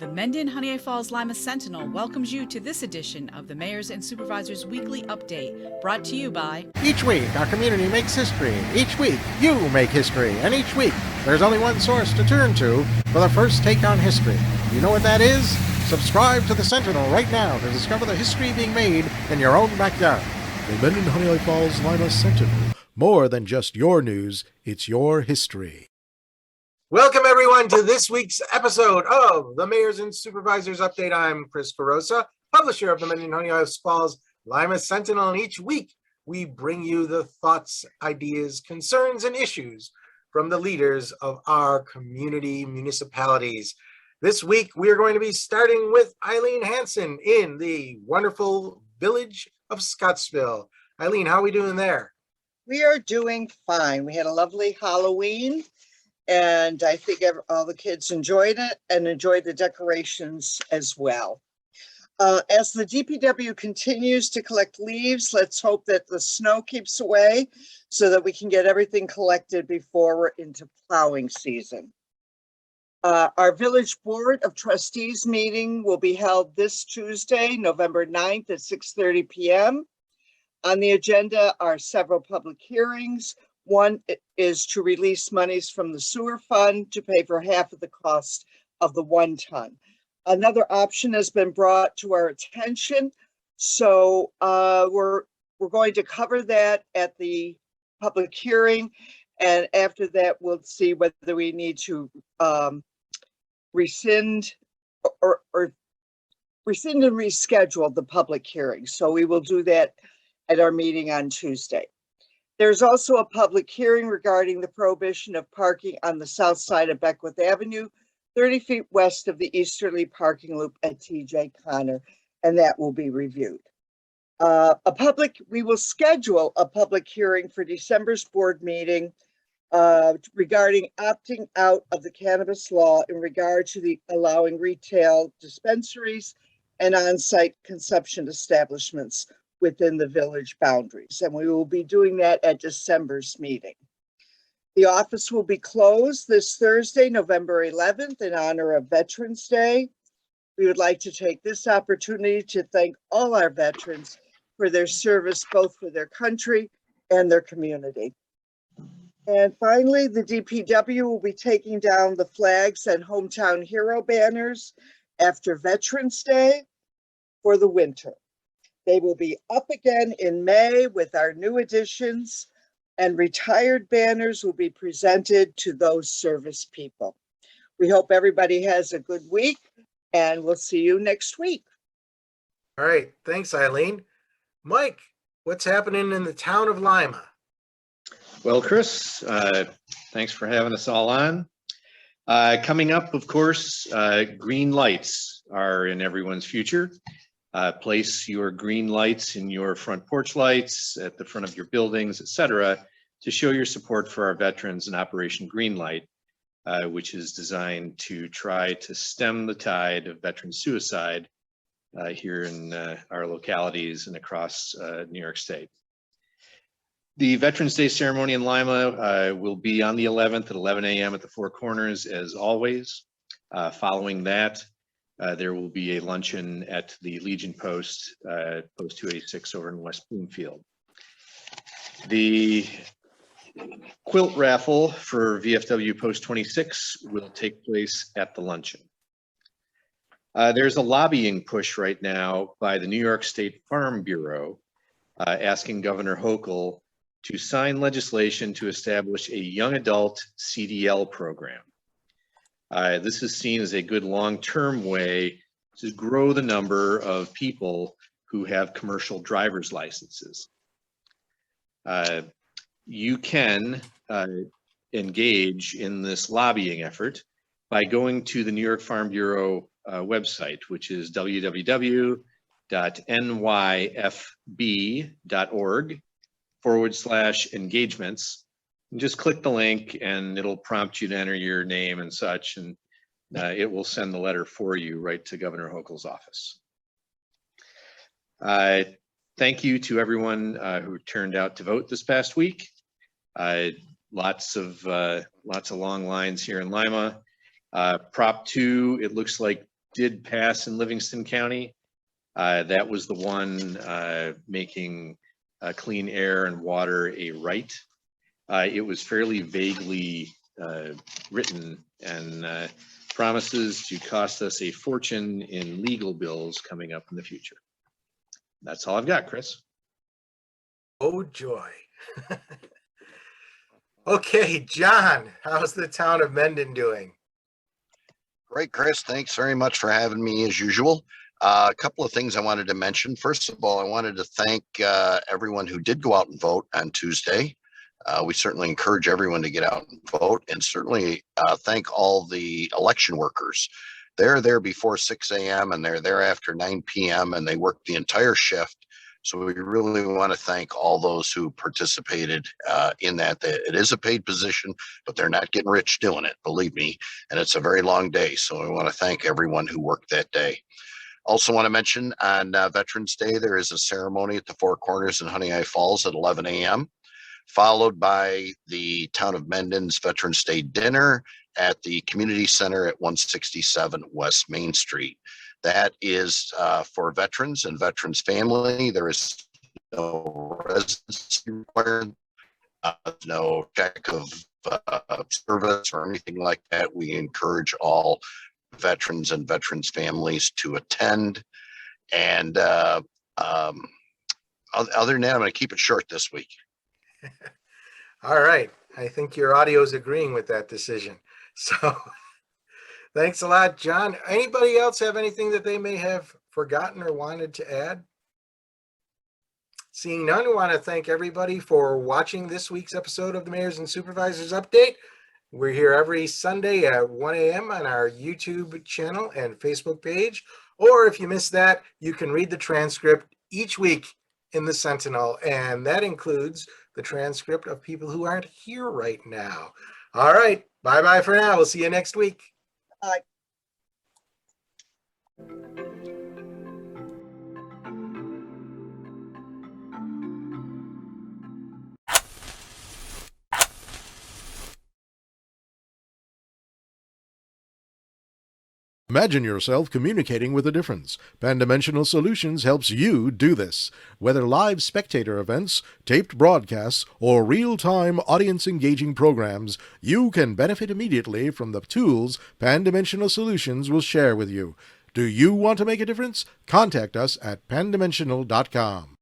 The Mendon-Honeoye Falls-Lima Sentinel welcomes you to this edition of the Mayor's and Supervisors Weekly Update, brought to you by... Each week, our community makes history. Each week, you make history. And each week, there's only one source to turn to for the first take on history. You know what that is? Subscribe to the Sentinel right now to discover the history being made in your own backyard. The Mendon-Honeoye Falls-Lima Sentinel. More than just your news, it's your history. Welcome, everyone, to this week's episode of the Mayor's and Supervisors Update. I'm Chris Carosa, publisher of the Mendon-Honeoye Falls-Lima Sentinel, and each week we bring you the thoughts, ideas, concerns, and issues from the leaders of our community municipalities. This week, we are going to be starting with Eileen Hansen in the wonderful village of Scottsville. Eileen, how are we doing there? We are doing fine. We had a lovely Halloween, and I think all the kids enjoyed it and enjoyed the decorations as well. As the DPW continues to collect leaves, let's hope that the snow keeps away so that we can get everything collected before we're into plowing season. Our Village Board of Trustees meeting will be held this Tuesday, November 9th at 6:30 p.m. On the agenda are several public hearings. One is to release monies from the sewer fund to pay for half of the cost of the 1 ton. Another option has been brought to our attention, so we're going to cover that at the public hearing, and after that we'll see whether we need to rescind or rescind and reschedule the public hearing. So we will do that at our meeting on Tuesday. There's also a public hearing regarding the prohibition of parking on the south side of Beckwith Avenue, 30 feet west of the easterly parking loop at TJ Connor, and that will be reviewed. We will schedule a public hearing for December's board meeting regarding opting out of the cannabis law in regard to the allowing retail dispensaries and on-site consumption establishments within the village boundaries. And we will be doing that at December's meeting. The office will be closed this Thursday, November 11th, in honor of Veterans Day. We would like to take this opportunity to thank all our veterans for their service, both for their country and their community. And finally, the DPW will be taking down the flags and hometown hero banners after Veterans Day for the winter. They will be up again in May with our new additions, and retired banners will be presented to those service people. We hope everybody has a good week, and we'll see you next week. All right. Thanks, Eileen. Mike, what's happening in the town of Lima? Well, Chris, thanks for having us all on. Coming up, of course, green lights are in everyone's future. Place your green lights in your front porch lights, at the front of your buildings, etc., to show your support for our veterans in Operation Greenlight, which is designed to try to stem the tide of veteran suicide here in our localities and across New York State. The Veterans Day ceremony in Lima will be on the 11th at 11 a.m. at the Four Corners, as always. Following that, there will be a luncheon at the Legion Post, Post 286 over in West Bloomfield. The quilt raffle for VFW Post 26 will take place at the luncheon. There's a lobbying push right now by the New York State Farm Bureau asking Governor Hochul to sign legislation to establish a young adult CDL program. This is seen as a good long-term way to grow the number of people who have commercial driver's licenses. You can engage in this lobbying effort by going to the New York Farm Bureau website, which is www.nyfb.org/engagements. And just click the link and it'll prompt you to enter your name and such, and it will send the letter for you right to Governor Hochul's office. Thank you to everyone who turned out to vote this past week. Lots of long lines here in Lima. Prop 2, it looks like did pass in Livingston County. That was the one making clean air and water a right. It was fairly vaguely written and promises to cost us a fortune in legal bills coming up in the future. That's all I've got, Chris. Oh, joy. Okay, John, how's the town of Mendon doing? Great, Chris. Thanks very much for having me as usual. A couple of things I wanted to mention. First of all, I wanted to thank everyone who did go out and vote on Tuesday. We certainly encourage everyone to get out and vote, and certainly thank all the election workers. They're there before 6 a.m. and they're there after 9 p.m. and they work the entire shift. So we really want to thank all those who participated in that. It is a paid position, but they're not getting rich doing it, believe me. And it's a very long day. So we want to thank everyone who worked that day. Also want to mention on Veterans Day, there is a ceremony at the Four Corners in Honeoye Falls at 11 a.m., followed by the Town of Mendon's Veterans Day dinner at the Community Center at 167 West Main Street. That is for veterans and veterans family. There is no residency required, no check of service or anything like that. We encourage all veterans and veterans families to attend. And other than that, I'm going to keep it short this week. All right. I think your audio is agreeing with that decision. So thanks a lot, John. Anybody else have anything that they may have forgotten or wanted to add? Seeing none, I want to thank everybody for watching this week's episode of the Mayors and Supervisors Update. We're here every Sunday at 1 a.m. on our YouTube channel and Facebook page. Or if you missed that, you can read the transcript each week in the Sentinel. And that includes the transcript of people who aren't here right now. All right. Bye-bye for now. We'll see you next week. Bye. Imagine yourself communicating with a difference. Pan-Dimensional Solutions helps you do this. Whether live spectator events, taped broadcasts, or real-time audience-engaging programs, you can benefit immediately from the tools Pan-Dimensional Solutions will share with you. Do you want to make a difference? Contact us at pandimensional.com.